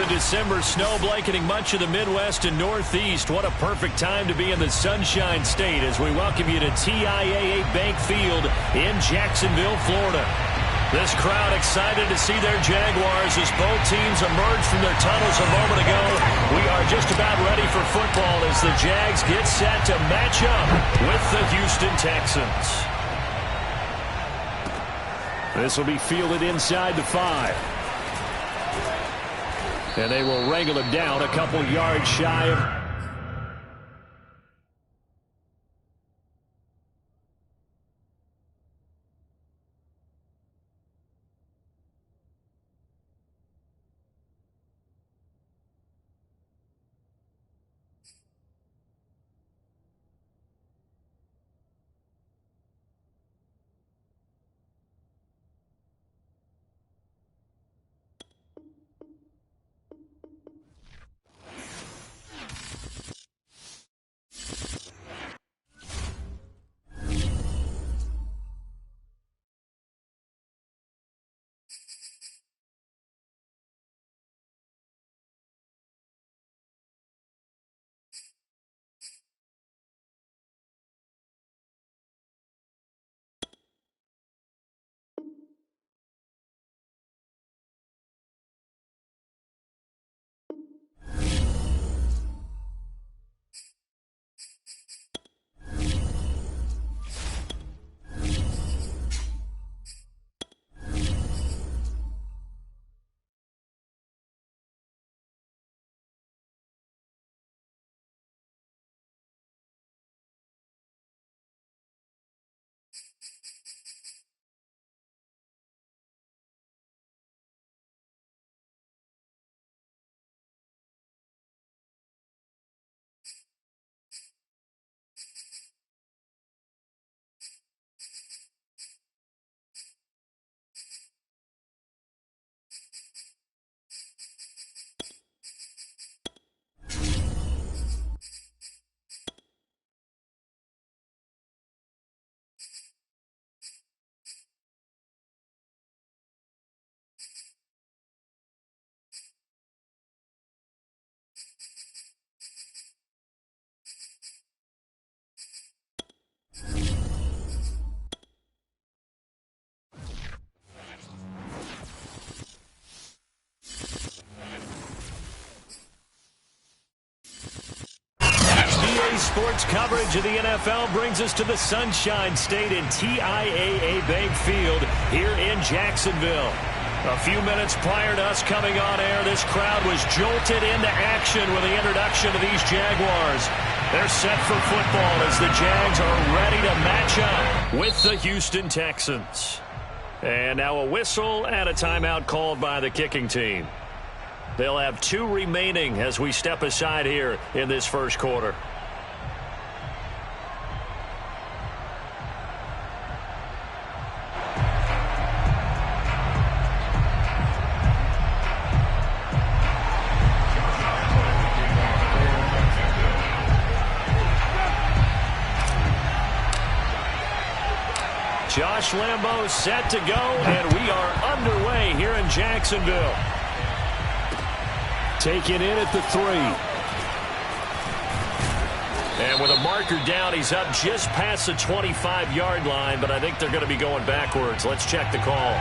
the December snow blanketing much of the Midwest and Northeast. What a perfect time to be in the Sunshine State as we welcome you to TIAA Bank Field in Jacksonville, Florida. This crowd excited to see their Jaguars as both teams emerged from their tunnels a moment ago. We are just about ready for football as the Jags get set to match up with the Houston Texans. This will be fielded inside the 5. And they will wrangle him down a couple yards shy of... Sports coverage of the NFL brings us to the Sunshine State in TIAA Bank Field here in Jacksonville. A few minutes prior to us coming on air, this crowd was jolted into action with the introduction of these Jaguars. They're set for football as the Jags are ready to match up with the Houston Texans. And now a whistle and a timeout called by the kicking team. They'll have 2 remaining as we step aside here in this first quarter. Josh Lambo set to go, and we are underway here in Jacksonville. Taken in at the 3. And with a marker down, he's up just past the 25-yard line, but I think they're going to be going backwards. Let's check the call.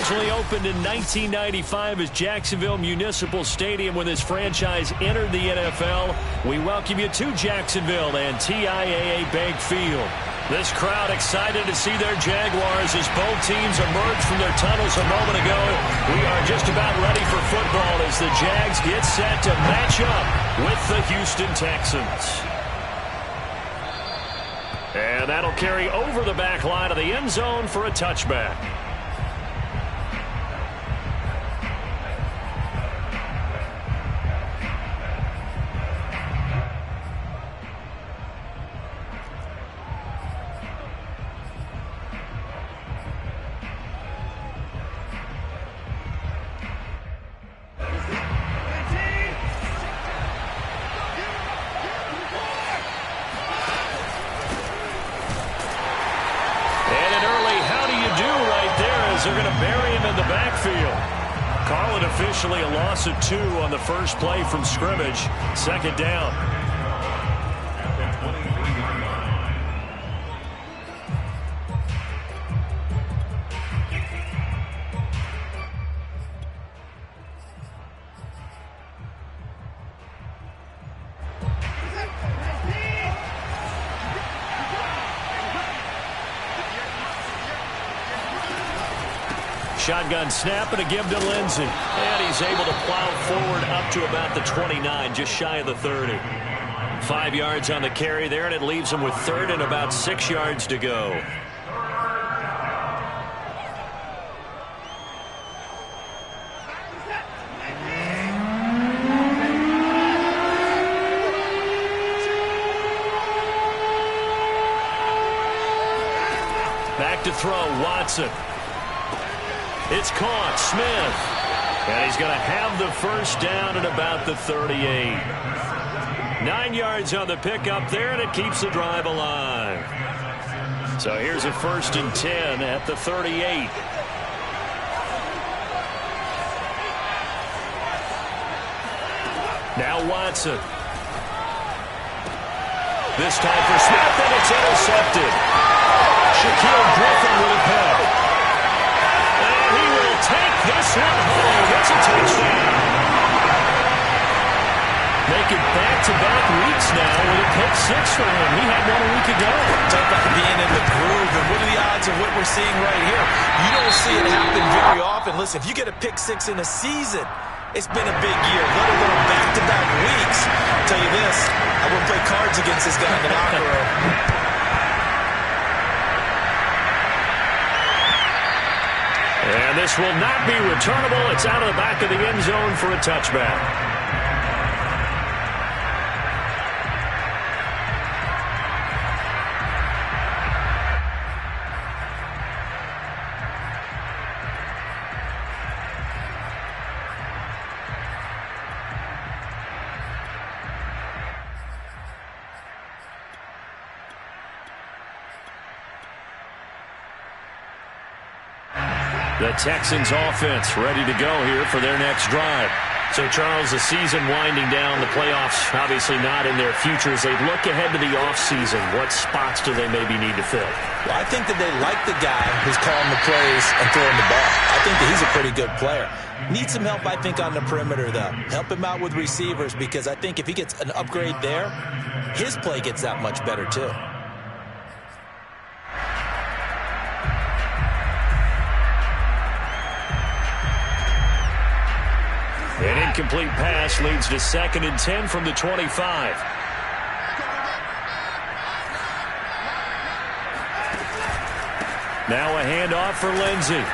originally opened in 1995 as Jacksonville Municipal Stadium when this franchise entered the NFL. We welcome you to Jacksonville and TIAA Bank Field. This crowd excited to see their Jaguars as both teams emerged from their tunnels a moment ago. We are just about ready for football as the Jags get set to match up with the Houston Texans. And that'll carry over the back line of the end zone for a touchback. They're going to bury him in the backfield. Call it officially a loss of 2 on the first play from scrimmage. Second down. Shotgun snap and a give to Lindsey. And he's able to plow forward up to about the 29, just shy of the 30. 5 yards on the carry there, and it leaves him with third and about 6 yards to go. Back to throw, Watson. It's caught, Smith. And he's going to have the first down at about the 38. 9 yards on the pickup there, and it keeps the drive alive. So here's a 1st and 10 at the 38. Now Watson. This time for Smith, and it's intercepted. Shaquill Griffin with a pick. Take this one home. It's a touchdown. Making back-to-back weeks now with a pick 6 for him. He had one a week ago. Talk about being in the groove, and what are the odds of what we're seeing right here? You don't see it happen very often. Listen, if you get a pick 6 in a season, it's been a big year, let alone back-to-back weeks. I'll tell you this, I wouldn't play cards against this guy in the locker room. And this will not be returnable. It's out of the back of the end zone for a touchback. The Texans offense ready to go here for their next drive. So, Charles, the season winding down, the playoffs obviously not in their future. As they look ahead to the offseason, what spots do they maybe need to fill? Well, I think that they like the guy who's calling the plays and throwing the ball. I think that he's a pretty good player. Needs some help, I think, on the perimeter, though. Help him out with receivers, because I think if he gets an upgrade there, his play gets that much better, too. An incomplete pass leads to 2nd and 10 from the 25. Now a handoff for Lindsey.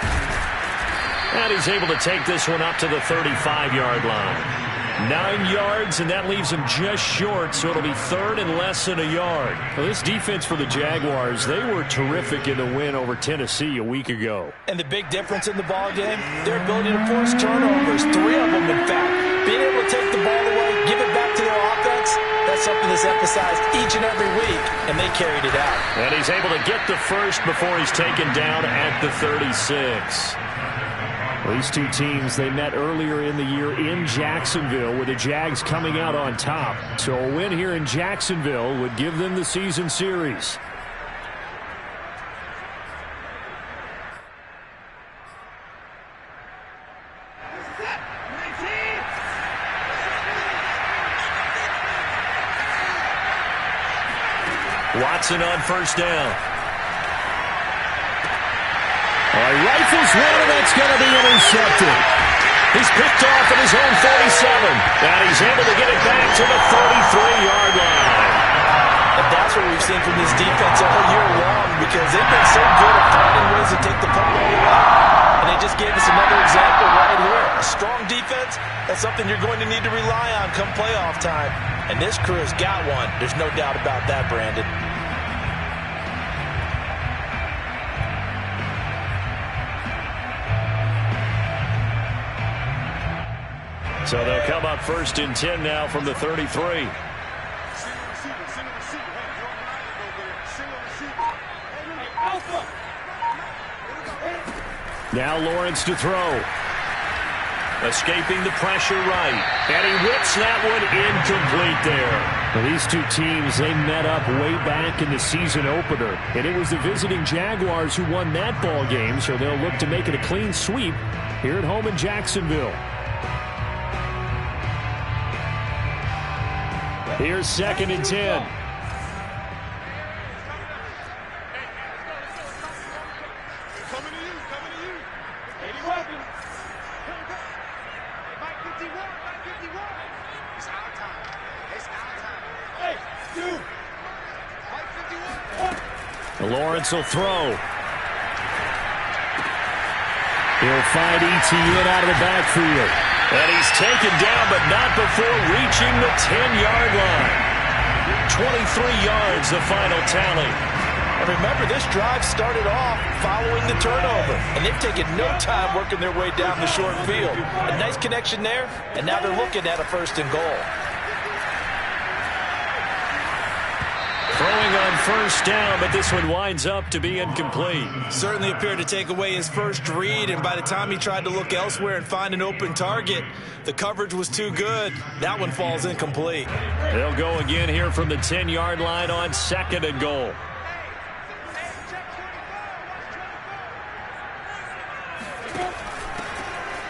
And he's able to take this one up to the 35-yard line. 9 yards, and that leaves him just short, so it'll be 3rd and less than a yard. Well, this defense for the Jaguars, they were terrific in the win over Tennessee a week ago. And the big difference in the ball game, their ability to force turnovers, 3 of them, in fact. Being able to take the ball away, give it back to their offense, that's something that's emphasized each and every week, and they carried it out. And he's able to get the first before he's taken down at the 36. These two teams, they met earlier in the year in Jacksonville with the Jags coming out on top. So a win here in Jacksonville would give them the season series. Watson on first down. Rifles one, and that's going to be intercepted. He's picked off at his own 47, and he's able to get it back to the 33-yard line. And that's what we've seen from this defense all year long, because they've been so good at finding ways to take the football away. And they just gave us another example right here. A strong defense, that's something you're going to need to rely on come playoff time. And this crew has got one. There's no doubt about that, Brandon. So they'll come up first and 10 now from the 33. Now Lawrence to throw. Escaping the pressure right. And he whips that one incomplete there. Well, these two teams, they met up way back in the season opener. And it was the visiting Jaguars who won that ball game, so they'll look to make it a clean sweep here at home in Jacksonville. Here's 2nd and 10. Lawrence will throw. He'll find Etienne out of the backfield. And he's taken down, but not before reaching the 10-yard line. 23 yards, the final tally. And remember, this drive started off following the turnover. And they've taken no time working their way down the short field. A nice connection there, and now they're looking at a 1st and goal. Throwing on first down, but this one winds up to be incomplete. Certainly appeared to take away his first read, and by the time he tried to look elsewhere and find an open target, the coverage was too good. That one falls incomplete. They'll go again here from the 10-yard line on 2nd and goal.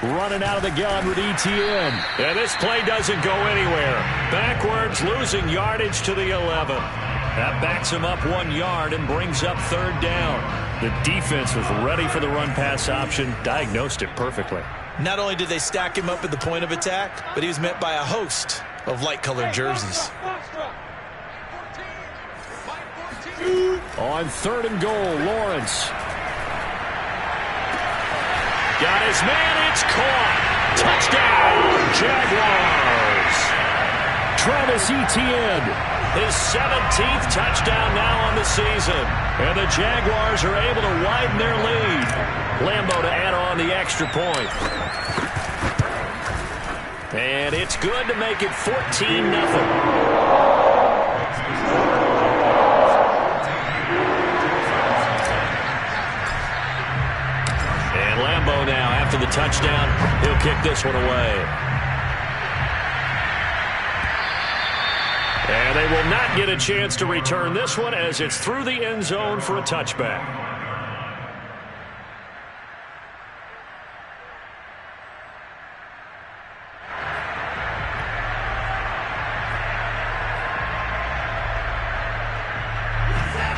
Running out of the gun with Etienne. And this play doesn't go anywhere. Backwards, losing yardage to the 11. That backs him up 1 yard and brings up 3rd down. The defense was ready for the run-pass option, diagnosed it perfectly. Not only did they stack him up at the point of attack, but he was met by a host of light-colored jerseys. On 3rd and goal, Lawrence. Got his man, it's caught. Touchdown, Jaguars. Travis Etienne. His 17th touchdown now on the season. And the Jaguars are able to widen their lead. Lambeau to add on the extra point. And it's good to make it 14-0. And Lambeau now, after the touchdown, he'll kick this one away. And they will not get a chance to return this one as it's through the end zone for a touchback.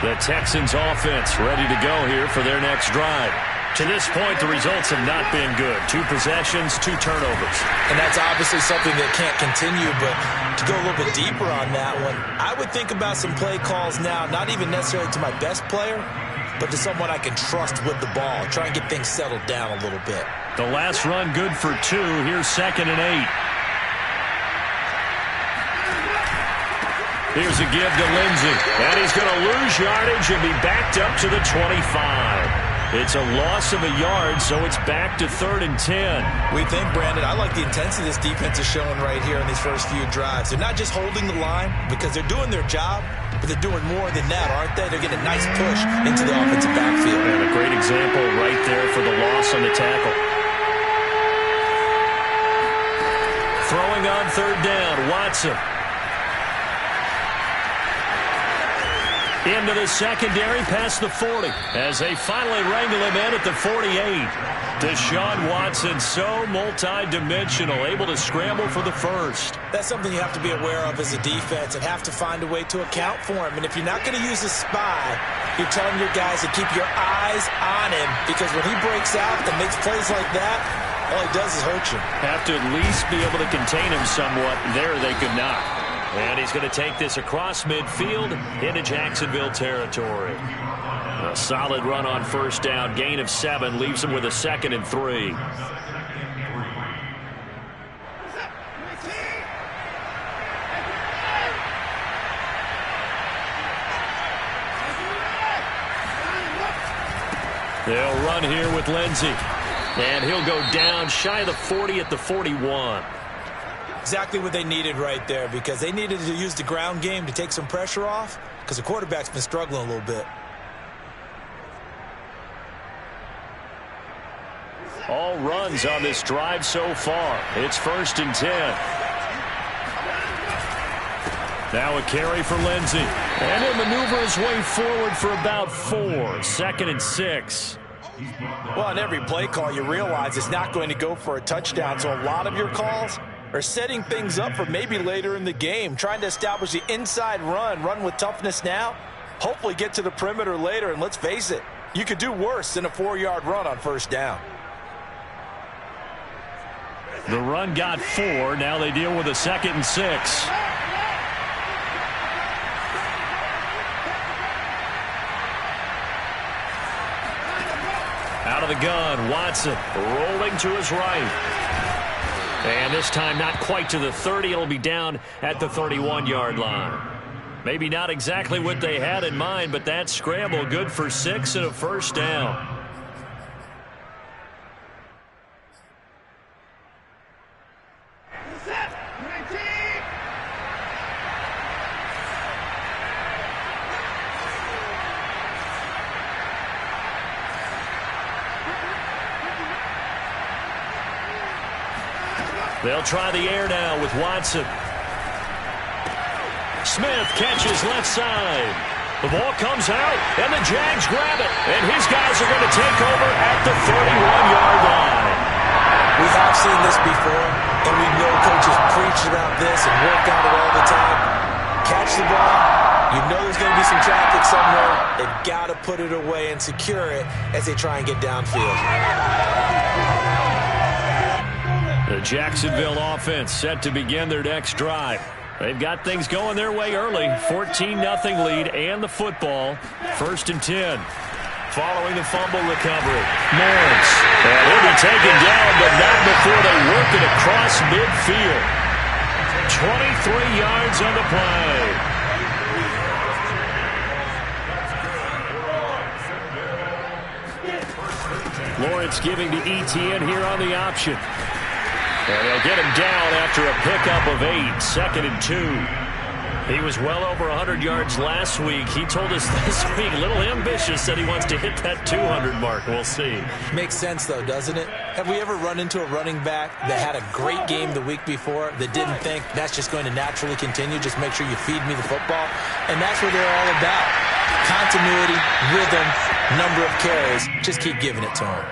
The Texans offense ready to go here for their next drive. To this point, the results have not been good. 2 possessions, 2 turnovers. And that's obviously something that can't continue, but to go a little bit deeper on that one, I would think about some play calls now, not even necessarily to my best player, but to someone I can trust with the ball. Try and get things settled down a little bit. The last run good for 2. Here's 2nd and 8. Here's a give to Lindsey. And he's going to lose yardage and be backed up to the 25. It's a loss of a yard, so it's back to 3rd and 10. We think, Brandon, I like the intensity this defense is showing right here in these first few drives. They're not just holding the line because they're doing their job, but they're doing more than that, aren't they? They're getting a nice push into the offensive backfield. And a great example right there for the loss on the tackle. Throwing on 3rd down, Watson. Into the secondary past the 40 as they finally wrangle him in at the 48. Deshaun Watson, so multi-dimensional, able to scramble for the first. That's something you have to be aware of as a defense and have to find a way to account for him. And if you're not going to use a spy, you're telling your guys to keep your eyes on him, because when he breaks out and makes plays like that, all he does is hurt you. Have to at least be able to contain him somewhat. There they could not. And he's going to take this across midfield into Jacksonville territory. A solid run on first down. Gain of 7 leaves him with a 2nd and 3. They'll run here with Lindsey. And he'll go down shy of the 40 at the 41. Exactly what they needed right there, because they needed to use the ground game to take some pressure off, because the quarterback's been struggling a little bit. All runs on this drive so far. It's 1st and 10. Now a carry for Lindsey. And he'll maneuver his way forward for about 4. 2nd and 6. Well, on every play call, you realize it's not going to go for a touchdown, so a lot of your calls are setting things up for maybe later in the game, trying to establish the inside run with toughness now, hopefully get to the perimeter later, and let's face it, you could do worse than a 4-yard run on first down. The run got 4. Now they deal with a 2nd and 6. Out of the gun, Watson rolling to his right. And this time not quite to the 30. It'll be down at the 31-yard line. Maybe not exactly what they had in mind, but that scramble good for 6 and a first down. They'll try the air now with Watson. Smith catches left side. The ball comes out, and the Jags grab it. And his guys are going to take over at the 31-yard line. We have seen this before, and we know coaches preach about this and work on it all the time. Catch the ball. You know there's going to be some traffic somewhere. They've got to put it away and secure it as they try and get downfield. The Jacksonville offense set to begin their next drive. They've got things going their way early. 14-0 lead and the football. 1st and 10. Following the fumble recovery. Lawrence. And he'll be taken down, but not before they work it across midfield. 23 yards on the play. Lawrence giving to Etienne here on the option. And they'll get him down after a pickup of 8, 2nd and 2. He was well over 100 yards last week. He told us this week, a little ambitious, that he wants to hit that 200 mark. We'll see. Makes sense, though, doesn't it? Have we ever run into a running back that had a great game the week before that didn't think that's just going to naturally continue? Just make sure you feed me the football. And that's what they're all about. Continuity, rhythm, number of carries. Just keep giving it to him.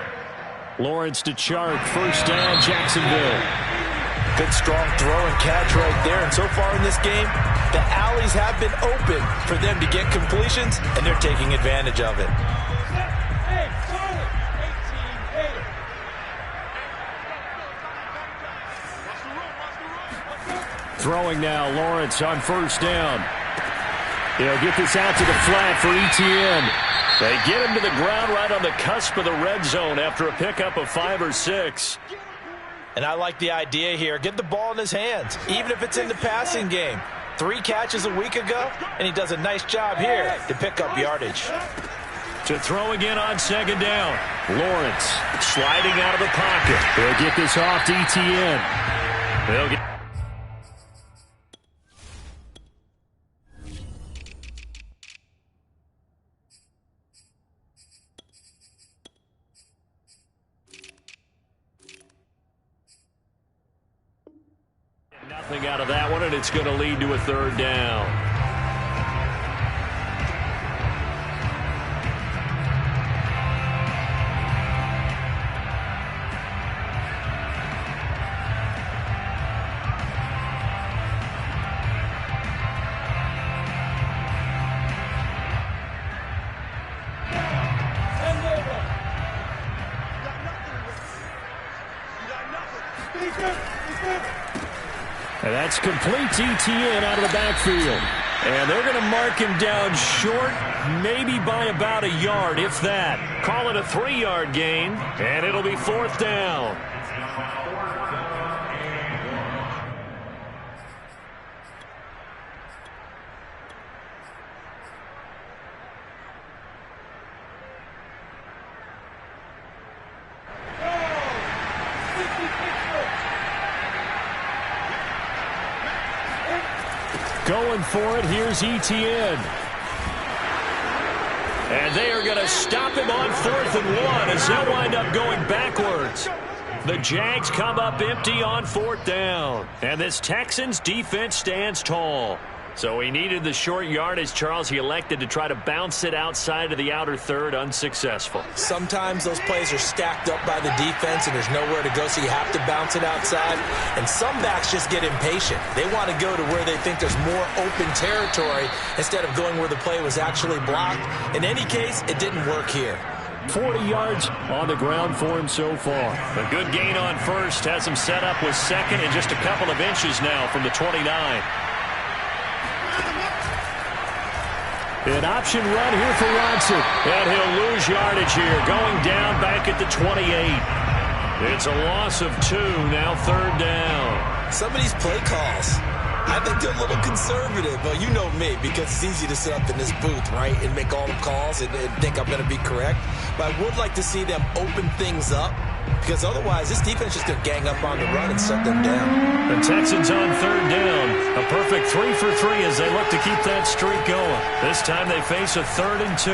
Lawrence to Chark, first down, Jacksonville. Good strong throw and catch right there. And so far in this game, the alleys have been open for them to get completions, and they're taking advantage of it. Throwing now, Lawrence on first down. He'll get this out to the flat for Etienne. They get him to the ground right on the cusp of the red zone after a pickup of 5 or 6. And I like the idea here. Get the ball in his hands, even if it's in the passing game. 3 catches a week ago, and he does a nice job here to pick up yardage. To throw again on 2nd down. Lawrence sliding out of the pocket. He'll get this off to Etienne. They'll get... Nothing out of that one, and it's going to lead to a 3rd down. And that's complete to Etienne out of the backfield. And they're going to mark him down short, maybe by about a yard, if that. Call it a 3-yard gain, and it'll be 4th down. Going for it, here's Etienne. And they are going to stop him on 4th and 1 as they'll wind up going backwards. The Jags come up empty on 4th down. And this Texans defense stands tall. So he needed the short yardage, Charles. He elected to try to bounce it outside of the outer third, unsuccessful. Sometimes those plays are stacked up by the defense and there's nowhere to go, so you have to bounce it outside. And some backs just get impatient. They want to go to where they think there's more open territory instead of going where the play was actually blocked. In any case, it didn't work here. 40 yards on the ground for him so far. A good gain on first has him set up with second and just a couple of inches now from the 29. An option run here for Watson. And he'll lose yardage here, going down back at the 28. It's a loss of 2, now 3rd down. Some of these play calls, I think they're a little conservative. But you know me, because it's easy to sit up in this booth, right, and make all the calls and think I'm going to be correct. But I would like to see them open things up, because otherwise this defense is going to gang up on the run and shut them down. The Texans on 3rd down. A perfect 3 for 3 as they look to keep that streak going. This time they face a 3rd and 2.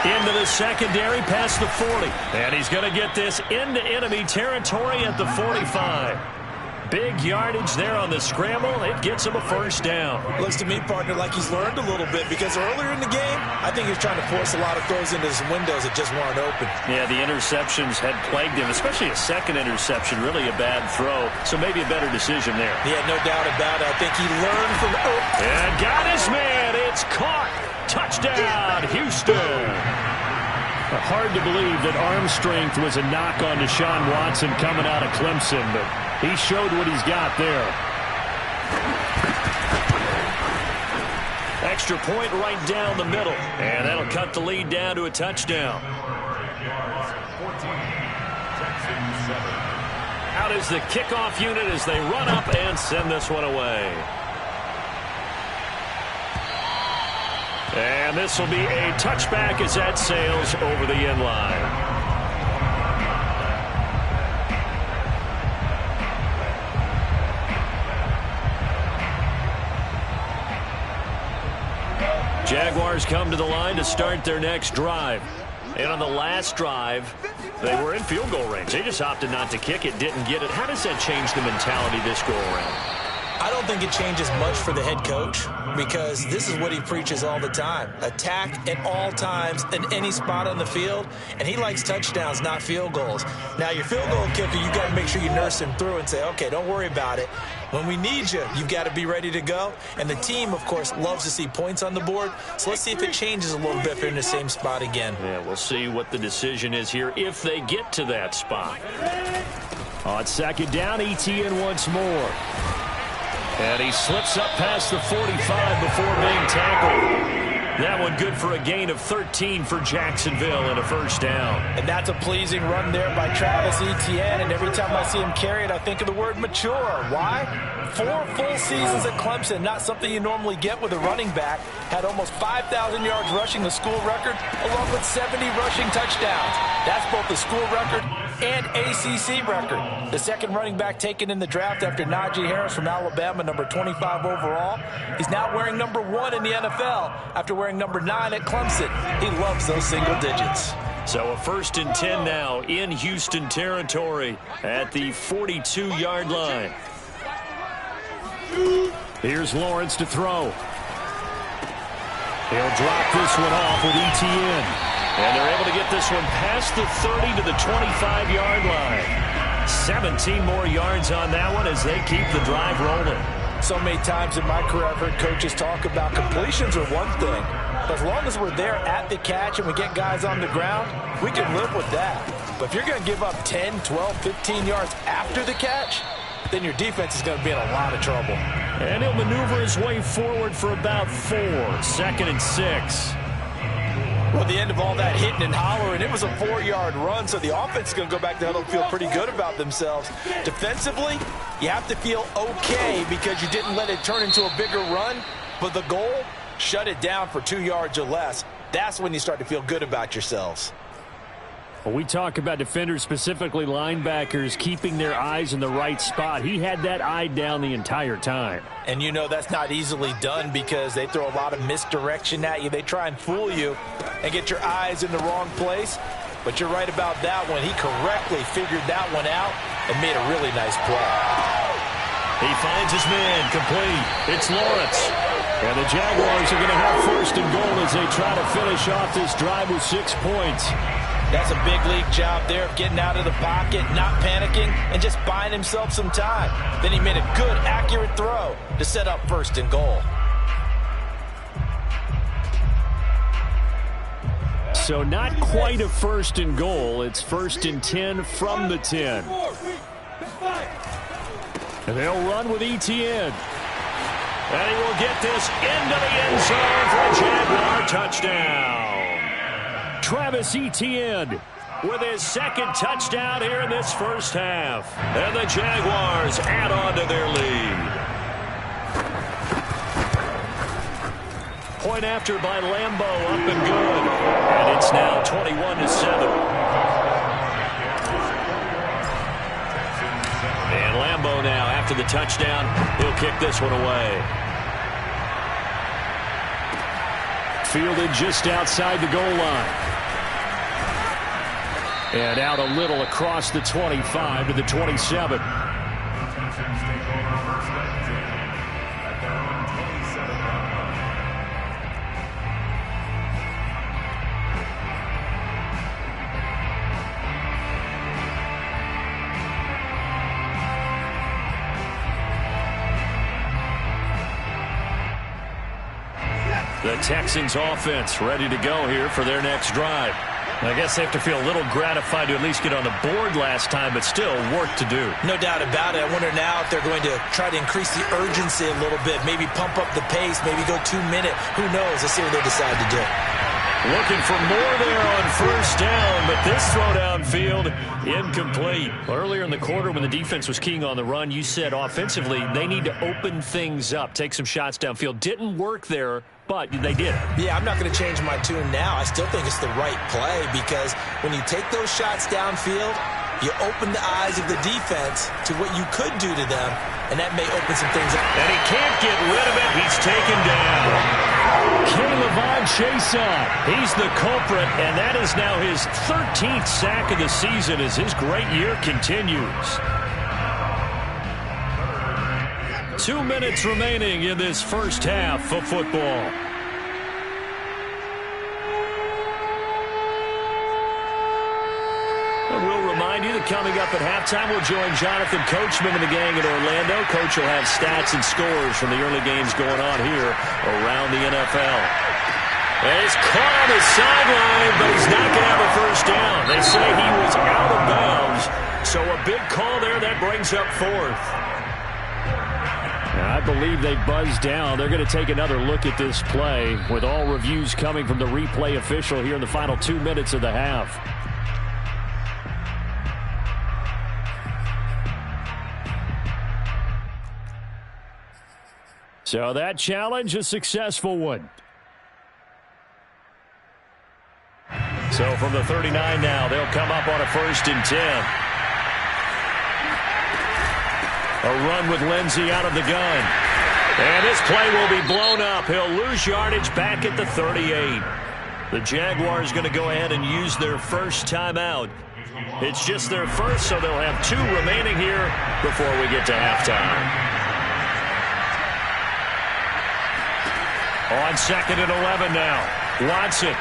Into the secondary past the 40. And he's going to get this into enemy territory at the 45. Big yardage there on the scramble. It gets him a 1st down. Looks to me, partner, like he's learned a little bit, because earlier in the game, I think he was trying to force a lot of throws into his windows that just weren't open. Yeah, the interceptions had plagued him, especially a second interception, really a bad throw. So maybe a better decision there. Yeah, no doubt about it. I think he learned from... And got his man. It's caught. Touchdown, Houston. Hard to believe that arm strength was a knock on Deshaun Watson coming out of Clemson, but he showed what he's got there. Extra point right down the middle, and that'll cut the lead down to a touchdown. Out is the kickoff unit as they run up and send this one away. And this will be a touchback as that sails over the end line. Jaguars come to the line to start their next drive. And on the last drive, they were in field goal range. They just opted not to kick it, didn't get it. How does that change the mentality this go around? I don't think it changes much for the head coach, because this is what he preaches all the time. Attack at all times in any spot on the field, and he likes touchdowns, not field goals. Now, your field goal kicker, you got to make sure you nurse him through and say, okay, don't worry about it. When we need you, you've got to be ready to go. And the team, of course, loves to see points on the board. So let's see if it changes a little bit if they're in the same spot again. Yeah, we'll see what the decision is here if they get to that spot. On 2nd down, Etienne once more. And he slips up past the 45 before being tackled. That one good for a gain of 13 for Jacksonville and a 1st down. And that's a pleasing run there by Travis Etienne. And every time I see him carry it, I think of the word mature. Why? 4 full seasons at Clemson, not something you normally get with a running back. Had almost 5,000 yards rushing, the school record, along with 70 rushing touchdowns. That's both the school record and ACC record. The second running back taken in the draft after Najee Harris from Alabama, number 25 overall. He's now wearing number 1 in the NFL after wearing number 9 at Clemson. He loves those single digits. So a 1st and 10 now in Houston territory at the 42-yard line. Here's Lawrence to throw. He'll drop this one off with Etienne. And they're able to get this one past the 30 to the 25-yard line. 17 more yards on that one as they keep the drive rolling. So many times in my career, I've heard coaches talk about completions are one thing. But as long as we're there at the catch and we get guys on the ground, we can live with that. But if you're going to give up 10, 12, 15 yards after the catch, then your defense is going to be in a lot of trouble. And he'll maneuver his way forward for about 4. 2nd and 6. Well, at the end of all that hitting and hollering, it was a 4-yard run, so the offense is going to go back to huddle and feel pretty good about themselves. Defensively, you have to feel okay because you didn't let it turn into a bigger run, but the goal, shut it down for 2 yards or less. That's when you start to feel good about yourselves. Well, we talk about defenders, specifically linebackers, keeping their eyes in the right spot. He had that eye down the entire time. And you know that's not easily done because they throw a lot of misdirection at you. They try and fool you and get your eyes in the wrong place. But you're right about that one. He correctly figured that one out and made a really nice play. He finds his man, complete. It's Lawrence. And the Jaguars are going to have 1st and goal as they try to finish off this drive with 6 points. That's a big league job there of getting out of the pocket, not panicking, and just buying himself some time. Then he made a good, accurate throw to set up 1st and goal. So not quite a 1st and goal. It's 1st and 10 from the 10. And they'll run with Etienne. And he will get this into the end zone for a Jaguar touchdown. Travis Etienne with his 2nd touchdown here in this first half. And the Jaguars add on to their lead. Point after by Lambo, up and good. And it's now 21-7. And Lambo now, after the touchdown, he'll kick this one away. Fielded just outside the goal line. And out a little across the 25 to the 27. The Texans offense ready to go here for their next drive. I guess they have to feel a little gratified to at least get on the board last time, but still work to do. No doubt about it. I wonder now if they're going to try to increase the urgency a little bit, maybe pump up the pace, maybe go 2 minute. Who knows? Let's see what they decide to do. Looking for more there on 1st down, but this throw downfield incomplete. Earlier in the quarter when the defense was keying on the run, you said offensively they need to open things up, take some shots downfield. Didn't work there, but they did. Yeah, I'm not going to change my tune now. I still think it's the right play because when you take those shots downfield, you open the eyes of the defense to what you could do to them, and that may open some things up. And he can't get rid of it. He's taken down. K'Lavon Chaisson, he's the culprit, and that is now his 13th sack of the season as his great year continues. 2 minutes remaining in this first half of football. And we'll remind you that coming up at halftime, we'll join Jonathan Coachman and the gang in Orlando. Coach will have stats and scores from the early games going on here around the NFL. And he's caught on the sideline, but he's not going to have a 1st down. They say he was out of bounds, so a big call there that brings up 4th. I believe they buzzed down. They're going to take another look at this play with all reviews coming from the replay official here in the final 2 minutes of the half. So that challenge, a successful one. So from the 39 now, they'll come up on a 1st and 10. A run with Lindsey out of the gun. And this play will be blown up. He'll lose yardage back at the 38. The Jaguars going to go ahead and use their first timeout. It's just their first, so they'll have 2 remaining here before we get to halftime. On 2nd and 11 now. Watson.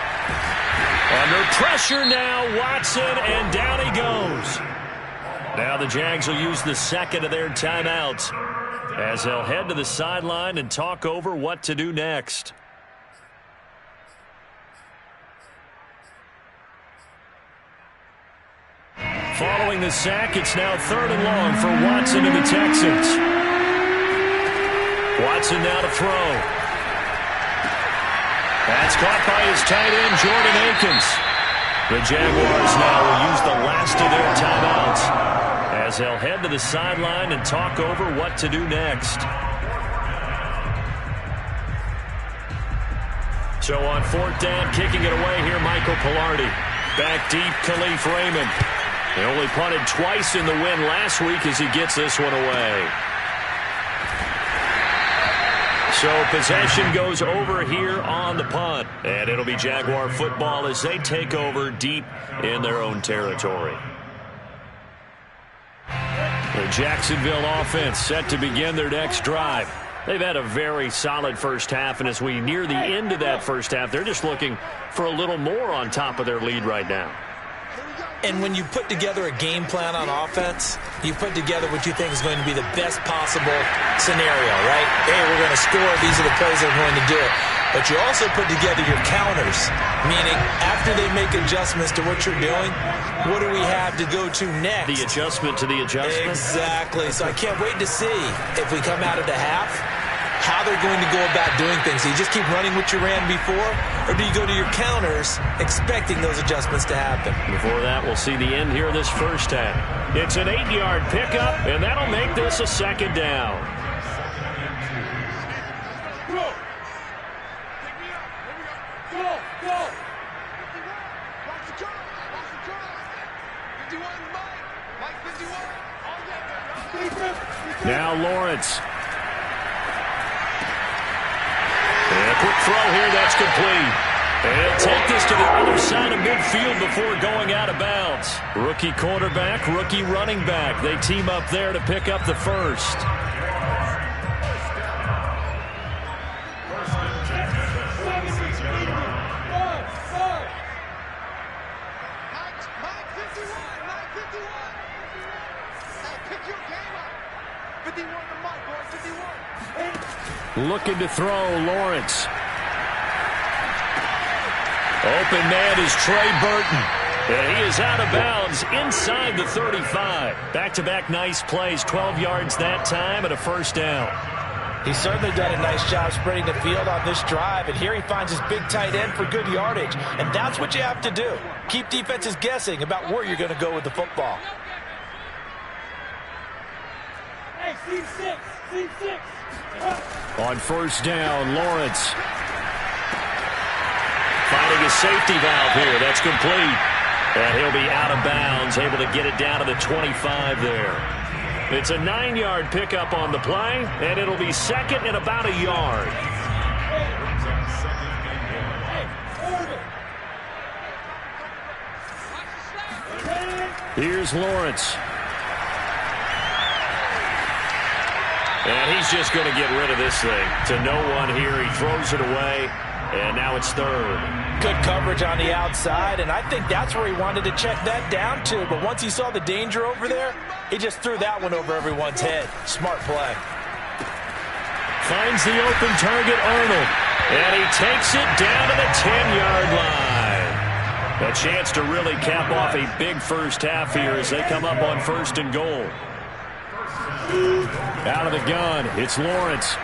Under pressure now. Watson, and down he goes. Now the Jags will use the 2nd of their timeouts as they'll head to the sideline and talk over what to do next. Following the sack, it's now 3rd and long for Watson and the Texans. Watson now to throw. That's caught by his tight end, Jordan Akins. The Jaguars now will use the last of their timeouts as they'll head to the sideline and talk over what to do next. So on 4th down, kicking it away here, Michael Palardy. Back deep, Khalif Raymond. He only punted twice in the win last week as he gets this one away. So possession goes over here on the punt. And it'll be Jaguar football as they take over deep in their own territory. The Jacksonville offense set to begin their next drive. They've had a very solid first half, and as we near the end of that first half, they're just looking for a little more on top of their lead right now. And when you put together a game plan on offense, you put together what you think is going to be the best possible scenario, right? Hey, we're going to score. These are the plays that are going to do it. But you also put together your counters, meaning after they make adjustments to what you're doing, what do we have to go to next? The adjustment to the adjustment? Exactly. So I can't wait to see if we come out of the half, how they're going to go about doing things. Do you just keep running what you ran before, or do you go to your counters expecting those adjustments to happen? Before that, we'll see the end here of this first half. It's an 8-yard pickup, and that'll make this a 2nd down. Now Lawrence. And a quick throw here, that's complete. And he'll take this to the other side of midfield before going out of bounds. Rookie quarterback, rookie running back. They team up there to pick up the first. Looking to throw, Lawrence. Open man is Trey Burton. And he is out of bounds inside the 35. Back-to-back nice plays, 12 yards that time and a 1st down. He's certainly done a nice job spreading the field on this drive, and here he finds his big tight end for good yardage. And that's what you have to do. Keep defenses guessing about where you're going to go with the football. Hey, C6. On 1st down, Lawrence. Finding a safety valve here. That's complete. And he'll be out of bounds, able to get it down to the 25 there. It's a 9-yard pickup on the play, and it'll be 2nd and about a yard. Here's Lawrence. And he's just going to get rid of this thing. To no one here. He throws it away. And now it's 3rd. Good coverage on the outside, and I think that's where he wanted to check that down to. But once he saw the danger over there, he just threw that one over everyone's head. Smart play. Finds the open target, Arnold. And he takes it down to the 10-yard line. A chance to really cap off a big first half here as they come up on 1st and goal. Out of the gun, it's Lawrence.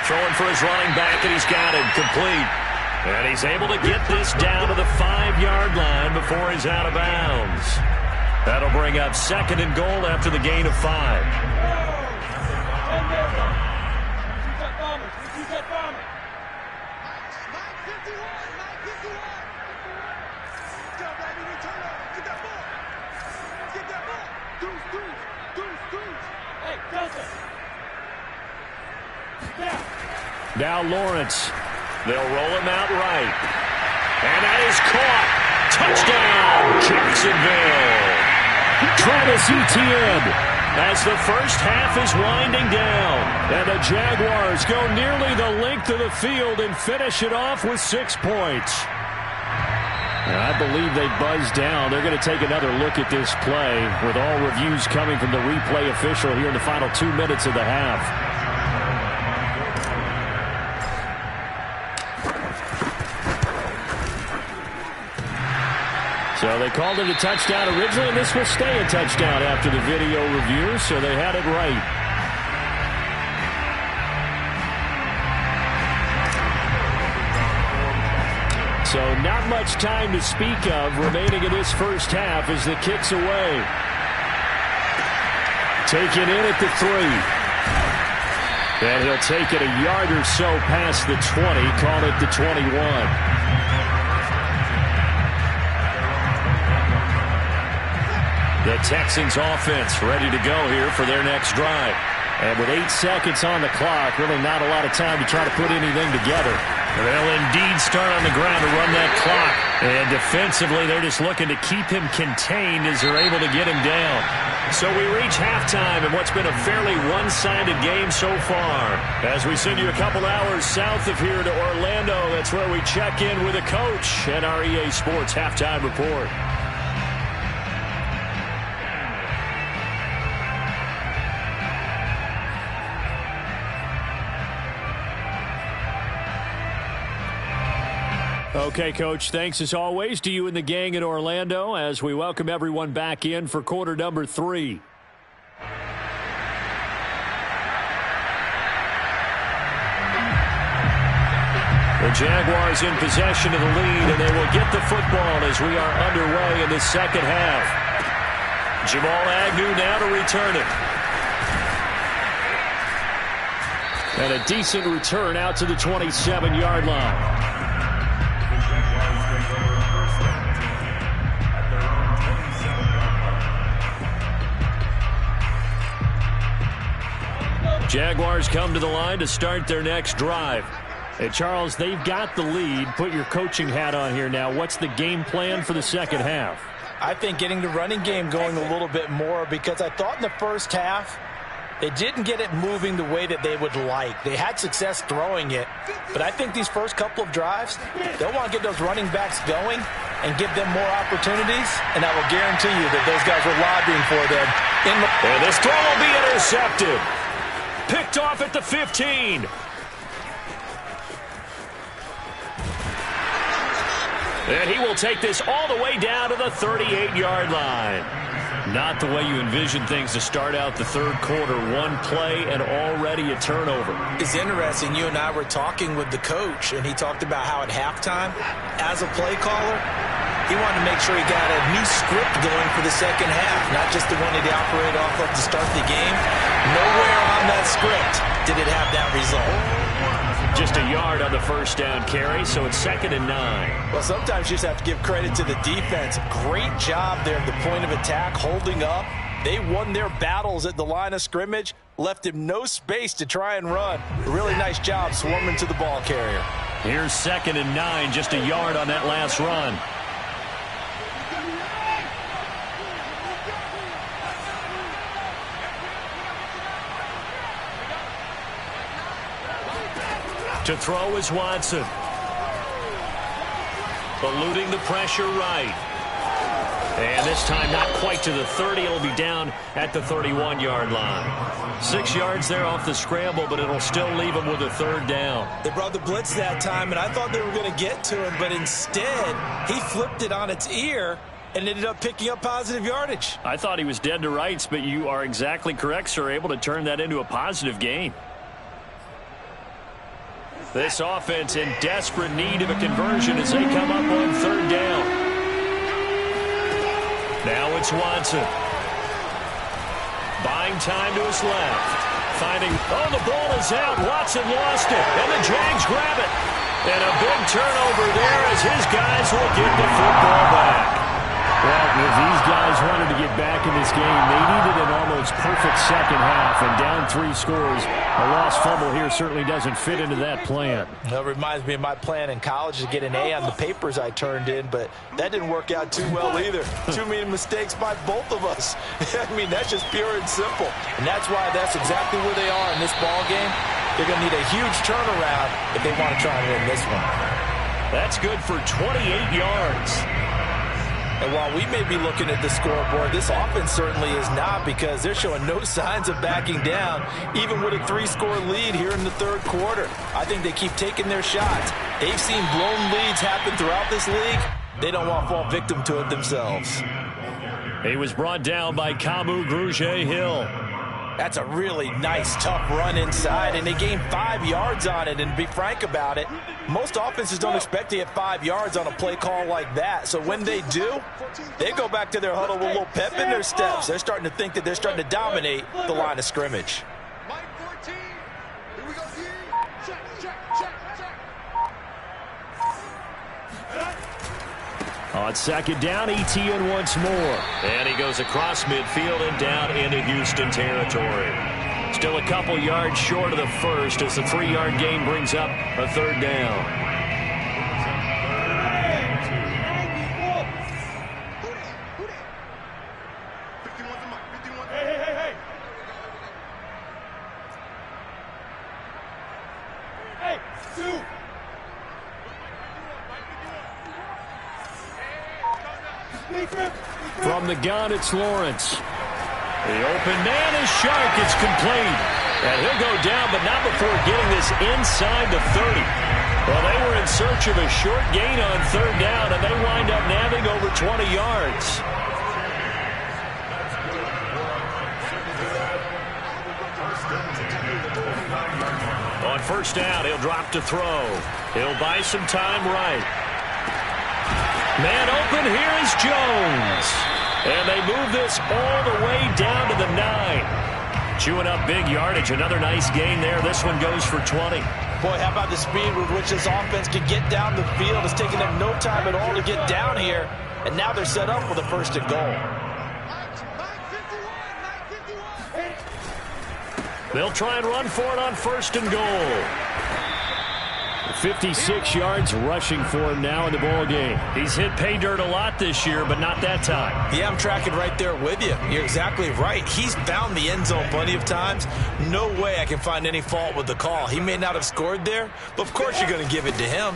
Throwing for his running back, and he's got it complete. And he's able to get this down to the 5-yard line before he's out of bounds. That'll bring up 2nd and goal after the gain of 5. Now Lawrence. They'll roll him out right. And that is caught. Touchdown, Jacksonville. Travis Etienne as the first half is winding down. And the Jaguars go nearly the length of the field and finish it off with 6 points. And I believe they buzzed down. They're going to take another look at this play with all reviews coming from the replay official here in the final 2 minutes of the half. So they called it a touchdown originally, and this will stay a touchdown after the video review, so they had it right. So not much time to speak of remaining in this first half as the kick's away. Taken in at the 3. And he'll take it a yard or so past the 20, call it the 21. The Texans offense ready to go here for their next drive. And with 8 seconds on the clock, really not a lot of time to try to put anything together. They'll indeed start on the ground to run that clock. And defensively, they're just looking to keep him contained as they're able to get him down. So we reach halftime in what's been a fairly one-sided game so far. As we send you a couple hours south of here to Orlando, that's where we check in with a coach and our EA Sports Halftime Report. Okay, Coach, thanks as always to you and the gang in Orlando as we welcome everyone back in for quarter number 3. The Jaguars in possession of the lead, and they will get the football as we are underway in the second half. Jamal Agnew now to return it. And a decent return out to the 27-yard line. Jaguars come to the line to start their next drive. Hey, Charles, they've got the lead. Put your coaching hat on here now. What's the game plan for the second half? I think getting the running game going a little bit more, because I thought in the first half they didn't get it moving the way that they would like. They had success throwing it, but I think these first couple of drives, they'll want to get those running backs going and give them more opportunities, and I will guarantee you that those guys are lobbying for them. And this throw will be intercepted. Picked off at the 15. And he will take this all the way down to the 38-yard line. Not the way you envision things to start out the third quarter. One play and already a turnover. It's interesting. You and I were talking with the coach, and he talked about how at halftime, as a play caller, he wanted to make sure he got a new script going for the second half, not just the one that he operated off of to start the game. Nowhere on that script did it have that result. Just a yard on the first down carry, so it's 2nd and 9. Well, sometimes you just have to give credit to the defense. Great job there at the point of attack, holding up. They won their battles at the line of scrimmage, left him no space to try and run. A really nice job swarming to the ball carrier. Here's 2nd and 9, just a yard on that last run. To throw is Watson. Eluding the pressure right. And this time not quite to the 30. It'll be down at the 31-yard line. 6 yards there off the scramble, but it'll still leave him with a third down. They brought the blitz that time, and I thought they were going to get to him, but instead he flipped it on its ear and ended up picking up positive yardage. I thought he was dead to rights, but you are exactly correct, sir. Able to turn that into a positive gain. This offense in desperate need of a conversion as they come up on third down. Now it's Watson. Buying time to his left. Finding, the ball is out. Watson lost it, and the Jags grab it. And a big turnover there as his guys will get the football back. Well, if these guys wanted to get back in this game, they needed an almost perfect second half, and down 3 scores. A lost fumble here certainly doesn't fit into that plan. That reminds me of my plan in college to get an A on the papers I turned in, but that didn't work out too well either. Too many mistakes by both of us. I mean, that's just pure and simple. And that's why that's exactly where they are in this ball game. They're going to need a huge turnaround if they want to try and win this one. That's good for 28 yards. And while we may be looking at the scoreboard, this offense certainly is not, because they're showing no signs of backing down, even with a 3-score lead here in the third quarter. I think they keep taking their shots. They've seen blown leads happen throughout this league. They don't want to fall victim to it themselves. He was brought down by Kamu Grugier-Hill. That's a really nice, tough run inside, and they gained 5 yards on it. And to be frank about it, most offenses don't expect to get 5 yards on a play call like that. So when they do, they go back to their huddle with a little pep in their steps. They're starting to think that they're starting to dominate the line of scrimmage. On second down, Etienne once more. And he goes across midfield and down into Houston territory. Still a couple yards short of the first as the 3-yard gain brings up a third down. From the gun, it's Lawrence. The open man is Shark. It's complete. And he'll go down, but not before getting this inside the 30. Well, they were in search of a short gain on third down, and they wind up nabbing over 20 yards. On first down, he'll drop to throw. He'll buy some time right. Man open, here is Jones. And they move this all the way down to the 9. Chewing up big yardage. Another nice gain there. This one goes for 20. Boy, how about the speed with which this offense can get down the field? It's taking them no time at all to get down here. And now they're set up with a first and goal. They'll try and run for it on first and goal. 56 yards rushing for him now in the ball game. He's hit pay dirt a lot this year, but not that time. Yeah, I'm tracking right there with you. You're exactly right. He's found the end zone plenty of times. No way I can find any fault with the call. He may not have scored there, but of course you're going to give it to him.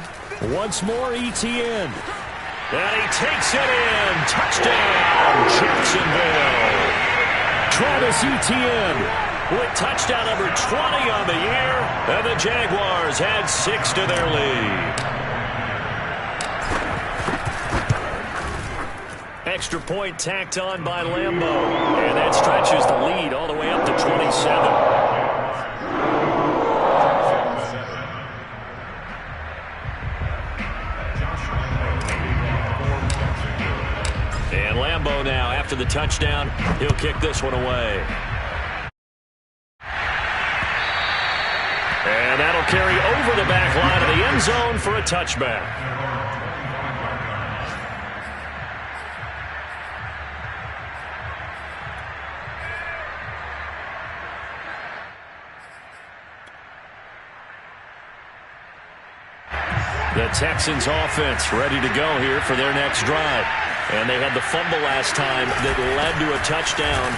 Once more, Etienne. And he takes it in. Touchdown, Jacksonville. Travis Etienne with touchdown number 20 on the year, and the Jaguars add 6 to their lead. Extra point tacked on by Lambo, and that stretches the lead all the way up to 27. And Lambo now, after the touchdown, he'll kick this one away. And that'll carry over the back line of the end zone for a touchback. The Texans offense ready to go here for their next drive. And they had the fumble last time that led to a touchdown.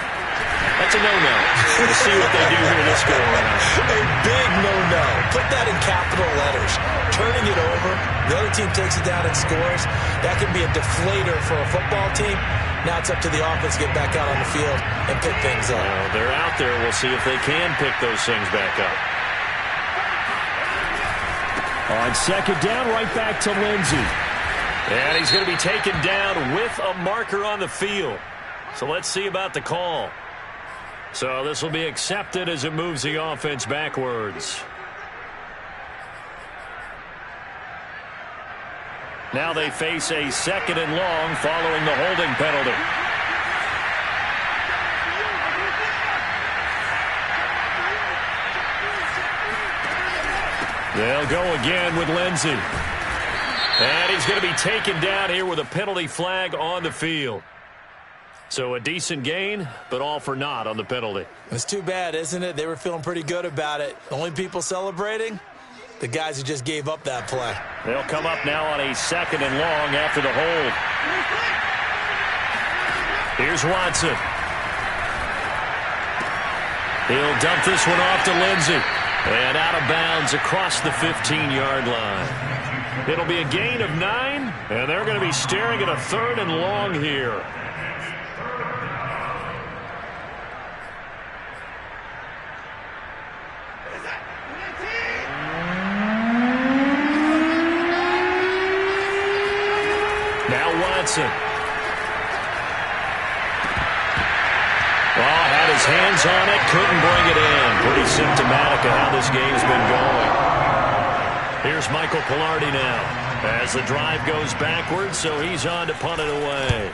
That's a no-no. We'll see what they do here this go around. A big no-no. Put that in capital letters. Turning it over, the other team takes it down and scores. That can be a deflator for a football team. Now it's up to the offense to get back out on the field and pick things up. Well, they're out there. We'll see if they can pick those things back up. On second down, right back to Lindsey. And he's going to be taken down with a marker on the field. So let's see about the call. So this will be accepted as it moves the offense backwards. Now they face a second and long following the holding penalty. They'll go again with Lindsey. And he's going to be taken down here with a penalty flag on the field. So a decent gain, but all for naught on the penalty. It's too bad, isn't it? They were feeling pretty good about it. Only people celebrating, the guys who just gave up that play. They'll come up now on a second and long after the hold. Here's Watson. He'll dump this one off to Lindsey. And out of bounds across the 15-yard line. It'll be a gain of 9, and they're going to be staring at a third and long here. Watson. Oh, had his hands on it, couldn't bring it in. Pretty symptomatic of how this game's been going. Here's Michael Palardy now as the drive goes backwards, so he's on to punt it away.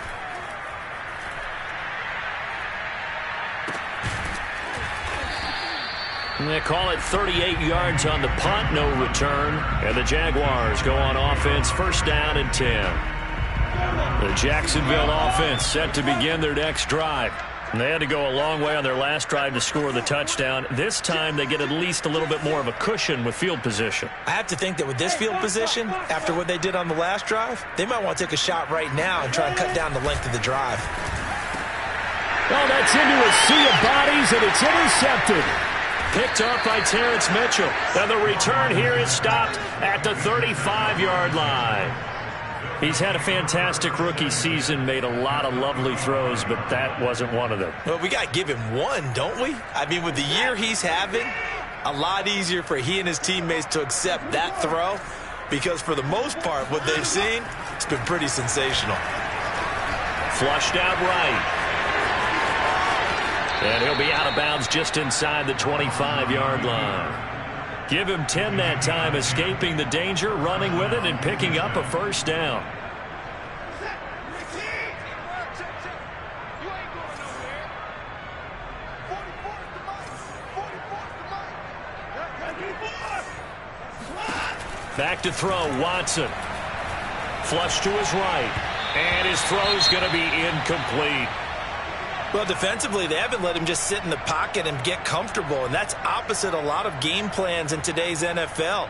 And they call it 38 yards on the punt, no return. And the Jaguars go on offense, first down and 10. The Jacksonville offense set to begin their next drive. And they had to go a long way on their last drive to score the touchdown. This time they get at least a little bit more of a cushion with field position. I have to think that with this field position, after what they did on the last drive, they might want to take a shot right now and try and cut down the length of the drive. Oh, that's into a sea of bodies, and it's intercepted. Picked up by Terrence Mitchell. And the return here is stopped at the 35-yard line. He's had a fantastic rookie season, made a lot of lovely throws, but that wasn't one of them. Well, we got to give him one, don't we? I mean, with the year he's having, a lot easier for he and his teammates to accept that throw because for the most part, what they've seen, it's been pretty sensational. Flushed out right. And he'll be out of bounds just inside the 25-yard line. Give him 10 that time, escaping the danger, running with it, and picking up a first down. Back to throw, Watson. Flush to his right. And his throw's going to be incomplete. Well, defensively, they haven't let him just sit in the pocket and get comfortable, and that's opposite a lot of game plans in today's NFL.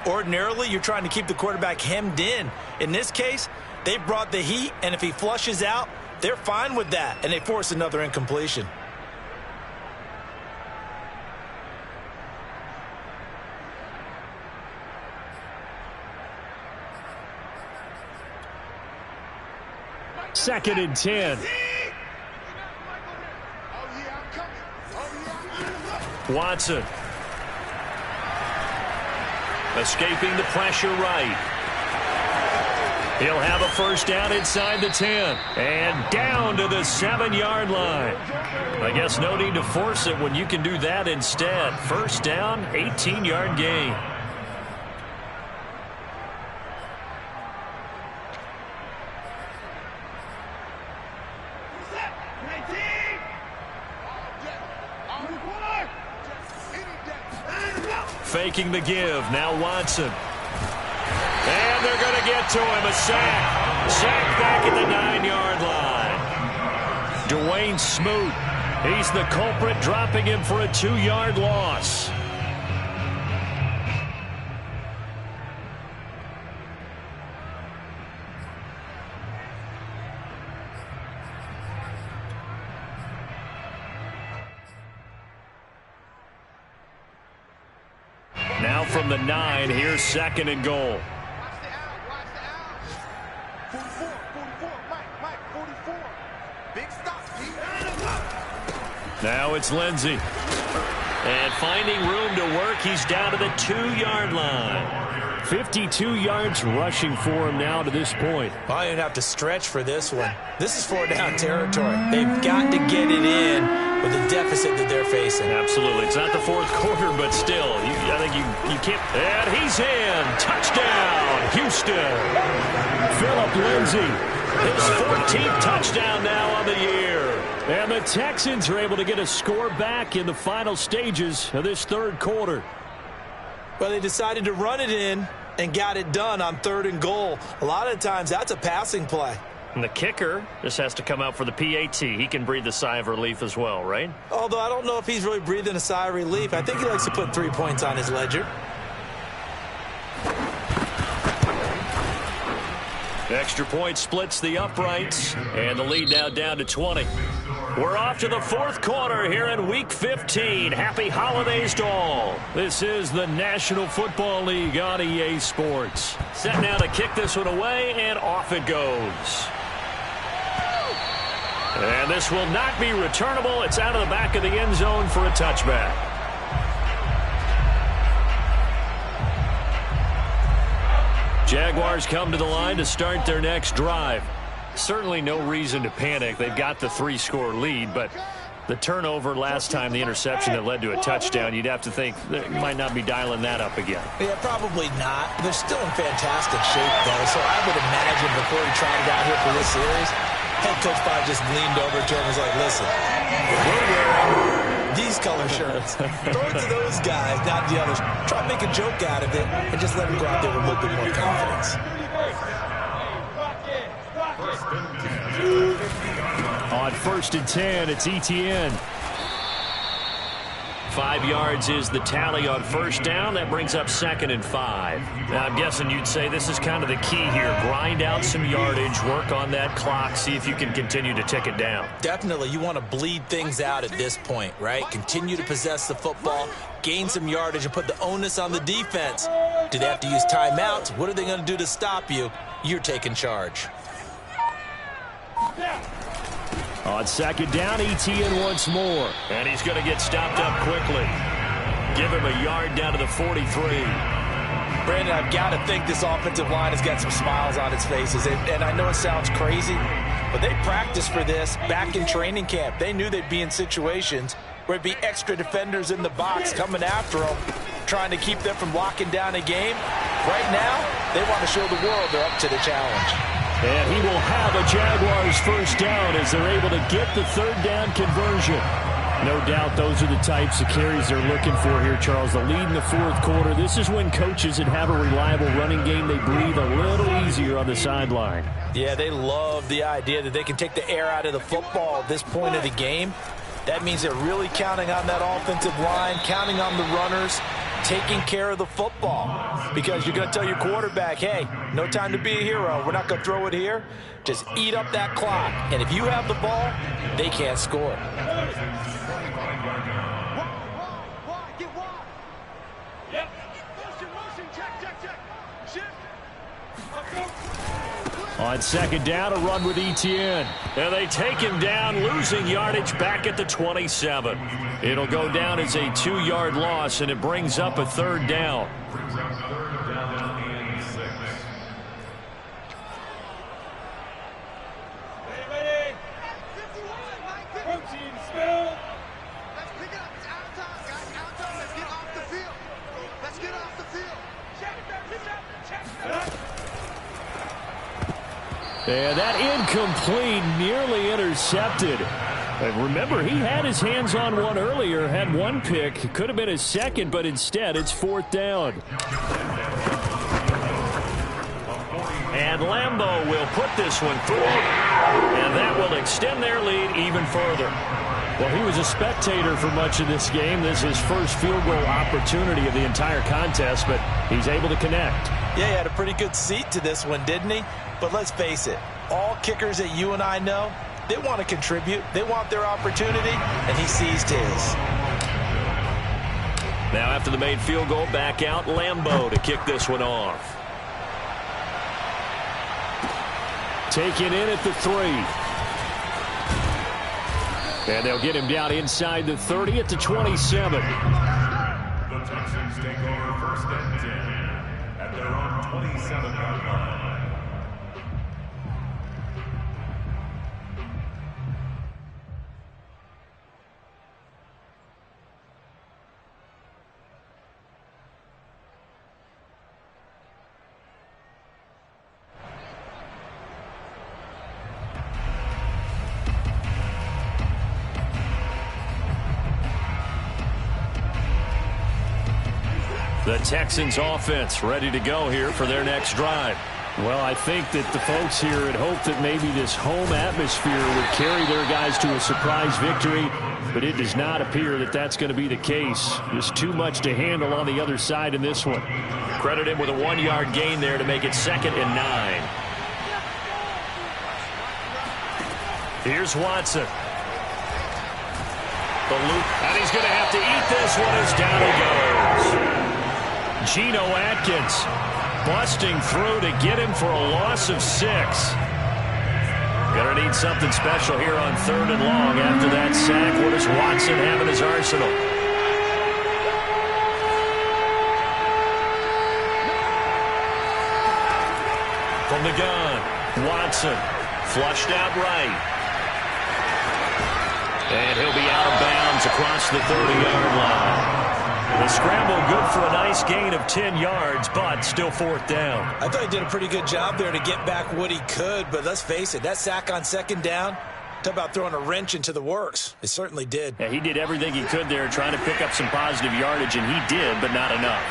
Ordinarily, you're trying to keep the quarterback hemmed in. In this case, they brought the heat, and if he flushes out, they're fine with that, and they force another incompletion. Second and 10. Watson. Escaping the pressure right. He'll have a first down inside the 10. And down to the 7-yard line. I guess no need to force it when you can do that instead. First down, 18-yard gain. Faking the give. Now Watson. And they're going to get to him. A sack. Sack back at the 9-yard line. Dwayne Smoot. He's the culprit, dropping him for a 2-yard loss. Now from the 9, here's second and goal. Now it's Lindsey. And finding room to work, he's down to the 2-yard line. 52 yards rushing for him now to this point. Well, you don't have to stretch for this one. This is 4-down territory. They've got to get it in with the deficit that they're facing. Absolutely. It's not the fourth quarter, but still, I think you can't. And he's in. Touchdown, Houston. Phillip Lindsay, his 14th touchdown now on the year. And the Texans are able to get a score back in the final stages of this third quarter. Well, they decided to run it in and got it done on 3rd and goal. A lot of times, that's a passing play. And the kicker just has to come out for the PAT. He can breathe a sigh of relief as well, right? Although I don't know if he's really breathing a sigh of relief. I think he likes to put 3 points on his ledger. Extra point splits the uprights, and the lead now down to 20. We're off to the fourth quarter here in Week 15. Happy holidays to all. This is the National Football League on EA Sports. Set now to kick this one away, and off it goes. And this will not be returnable. It's out of the back of the end zone for a touchback. Jaguars come to the line to start their next drive. Certainly no reason to panic. They've got the 3-score lead, but the turnover last time, the interception that led to a touchdown, you'd have to think they might not be dialing that up again. Yeah, probably not. They're still in fantastic shape, though, so I would imagine before he trotted out here for this series, head coach probably just leaned over to him and was like, listen, we're wearing these color shirts. Throw it to those guys, not the others. Try to make a joke out of it and just let him go out there with a little bit more confidence. On 1st and 10, it's Etienne. 5 yards is the tally on 1st down. That brings up 2nd and 5. Now, I'm guessing you'd say this is kind of the key here. Grind out some yardage, work on that clock, see if you can continue to tick it down. Definitely. You want to bleed things out at this point, right? Continue to possess the football, gain some yardage, and put the onus on the defense. Do they have to use timeouts? What are they going to do to stop you? You're taking charge. On 2nd down, Etienne once more. And he's going to get stopped up quickly. Give him a yard down to the 43. Brandon, I've got to think this offensive line has got some smiles on its faces. And I know it sounds crazy, but they practiced for this back in training camp. They knew they'd be in situations where it'd be extra defenders in the box coming after them, trying to keep them from locking down a game. Right now, they want to show the world they're up to the challenge. And he will have a Jaguars 1st down as they're able to get the 3rd down conversion. No doubt those are the types of carries they're looking for here, Charles. The lead in the 4th quarter. This is when coaches that have a reliable running game, they breathe a little easier on the sideline. Yeah, they love the idea that they can take the air out of the football at this point of the game. That means they're really counting on that offensive line, counting on the runners, taking care of the football. Because you're going to tell your quarterback, hey, no time to be a hero. We're not going to throw it here. Just eat up that clock. And if you have the ball, they can't score. On 2nd down, a run with Etienne. And they take him down, losing yardage back at the 27. It'll go down as a 2-yard loss, and it brings up a 3rd down. And that incomplete, nearly intercepted. And remember, he had his hands on one earlier, had one pick. It could have been his 2nd, but instead it's 4th down. And Lambeau will put this one through. And that will extend their lead even further. Well, he was a spectator for much of this game. This is his first field goal opportunity of the entire contest, but he's able to connect. Yeah, he had a pretty good seat to this one, didn't he? But let's face it, all kickers that you and I know, they want to contribute. They want their opportunity, and he seized his. Now after the made field goal, back out Lambeau to kick this one off. Taken in at the 3. And they'll get him down inside the 30 at the 27. The Texans take over 1st and 10 at their own 27-yard line. The Texans offense ready to go here for their next drive. Well, I think that the folks here had hoped that maybe this home atmosphere would carry their guys to a surprise victory, but it does not appear that that's going to be the case. Just too much to handle on the other side in this one. Credit him with a 1-yard gain there to make it 2nd and 9. Here's Watson. The loop, and he's going to have to eat this one as down he goes. Geno Atkins busting through to get him for a loss of 6. Gonna need something special here on 3rd and long after that sack. What does Watson have in his arsenal? From the gun, Watson Flushed out right. And he'll be out of bounds across the 30-yard line. The scramble good for a nice gain of 10 yards, but still fourth down. I thought he did a pretty good job there to get back what he could, but let's face it, that sack on second down, talk about throwing a wrench into the works. It certainly did. Yeah, he did everything he could there trying to pick up some positive yardage, and he did, but not enough.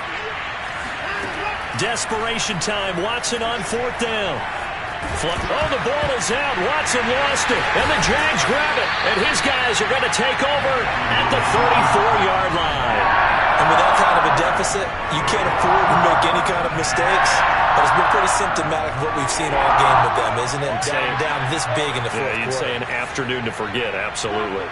Desperation time. Watson on fourth down. Oh, the ball is out. Watson lost it, and the Jags grab it, and his guys are going to take over at the 34-yard line. And with that kind of a deficit, you can't afford to make any kind of mistakes. But it's been pretty symptomatic of what we've seen all game with them, isn't it? Down this big in the fourth quarter. You'd say an afternoon to forget, absolutely.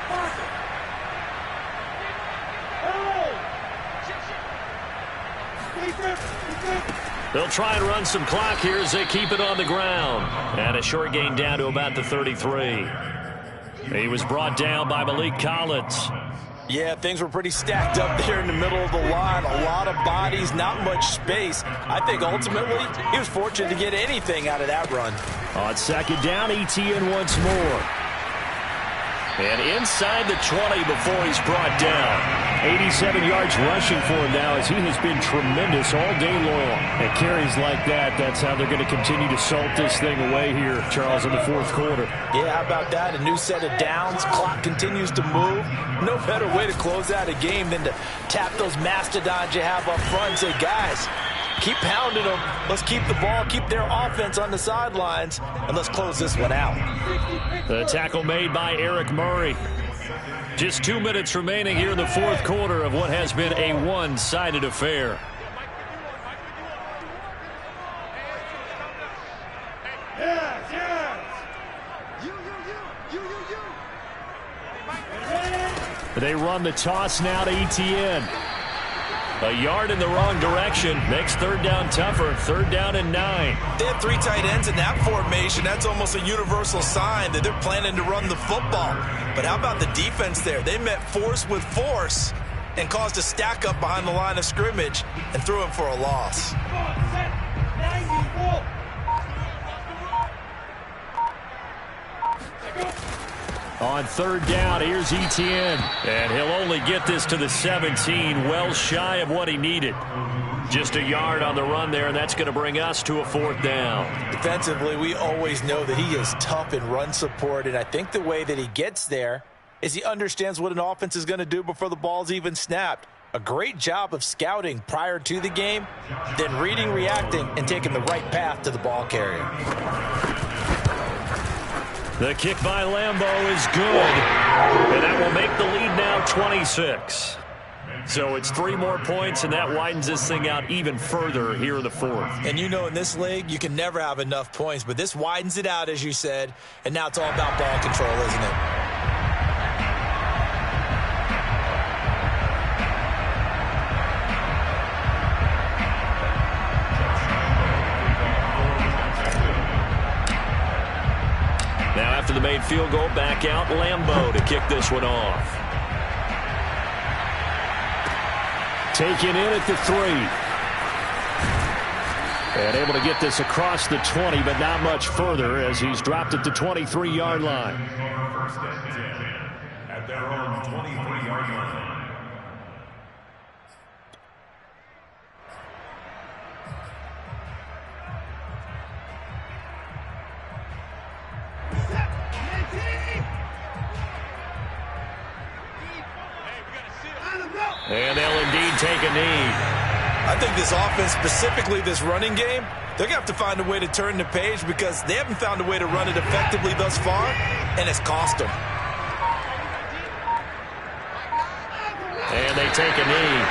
They'll try and run some clock here as they keep it on the ground. And a short gain down to about the 33. He was brought down by Malik Collins. Yeah, things were pretty stacked up there in the middle of the line. A lot of bodies, not much space. I think ultimately he was fortunate to get anything out of that run. On second down, Etienne once more. And inside the 20 before he's brought down. 87 yards rushing for him now as he has been tremendous all day long. And carries like that, that's how they're going to continue to salt this thing away here, Charles, in the fourth quarter. Yeah, how about that? A new set of downs. Clock continues to move. No better way to close out a game than to tap those mastodons you have up front and say, guys, keep pounding them. Let's keep the ball, keep their offense on the sidelines, and let's close this one out. The tackle made by Eric Murray. Just 2 minutes remaining here in the fourth quarter of what has been a one-sided affair. They run the toss now to Etienne. A yard in the wrong direction makes third down tougher. Third down and 9. They have three tight ends in that formation. That's almost a universal sign that they're planning to run the football. But how about the defense there? They met force with force and caused a stack up behind the line of scrimmage and threw him for a loss. On third down, here's Etienne. And he'll only get this to the 17, well shy of what he needed. Just a yard on the run there, and that's going to bring us to a fourth down. Defensively, we always know that he is tough in run support, and I think the way that he gets there is he understands what an offense is going to do before the ball's even snapped. A great job of scouting prior to the game, then reading, reacting, and taking the right path to the ball carrier. The kick by Lambeau is good, and that will make the lead now 26. So it's 3 more points, and that widens this thing out even further here in the fourth. And you know in this league, you can never have enough points, but this widens it out, as you said, and now it's all about ball control, isn't it? Now after the made field goal, back out Lambeau to kick this one off. Taken in at the 3. And able to get this across the 20, but not much further as he's dropped at the 23-yard line. First and 10 at their own 23-yard line. And they'll indeed take a knee. I think this offense, specifically this running game, they're going to have to find a way to turn the page because they haven't found a way to run it effectively thus far, and it's cost them. And they take a knee.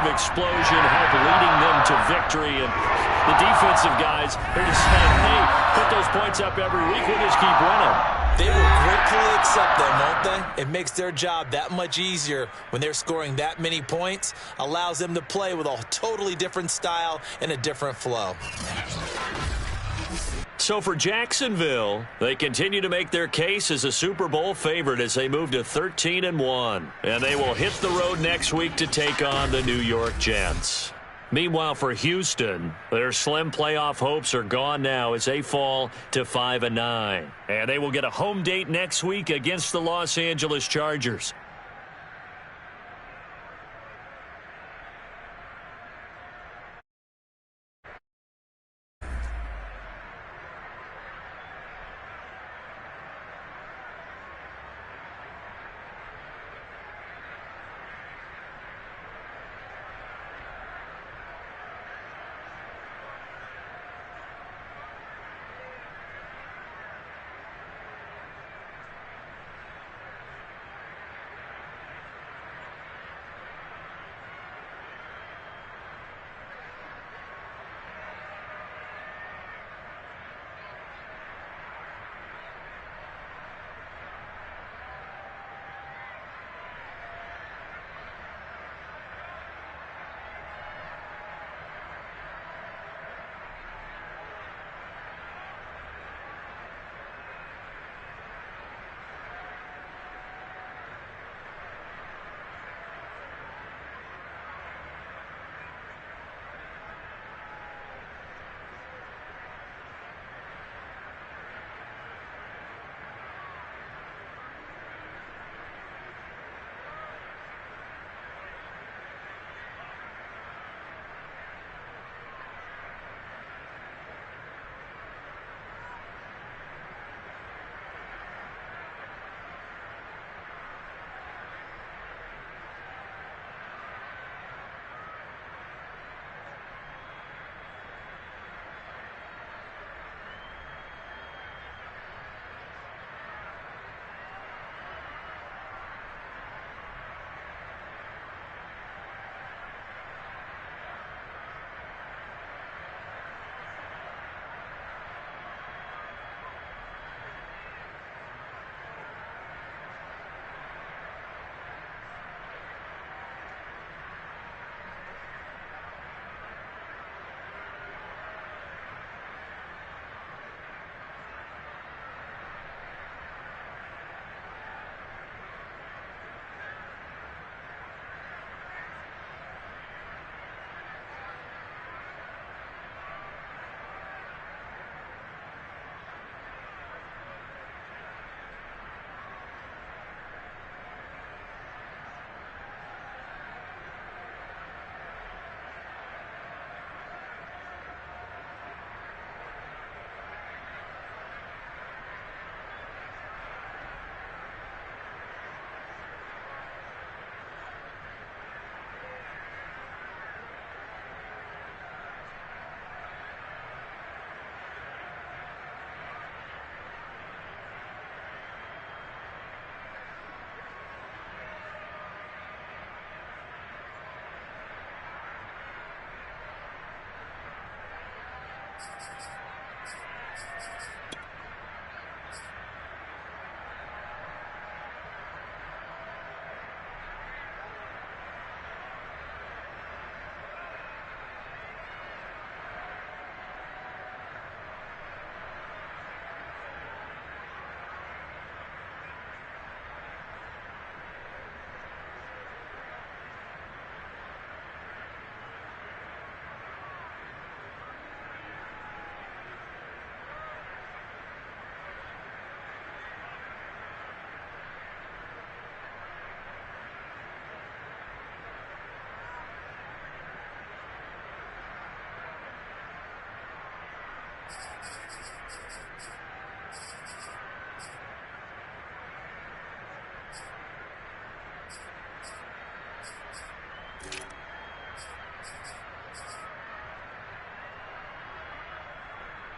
offensive explosion help leading them to victory. And the defensive guys are just saying, hey, put those points up every week. We'll just keep winning. They will gratefully accept them, won't they? It makes their job that much easier when they're scoring that many points. Allows them to play with a totally different style and a different flow. So for Jacksonville, they continue to make their case as a Super Bowl favorite as they move to 13-1. And they will hit the road next week to take on the New York Jets. Meanwhile, for Houston, their slim playoff hopes are gone now as they fall to 5-9. And they will get a home date next week against the Los Angeles Chargers.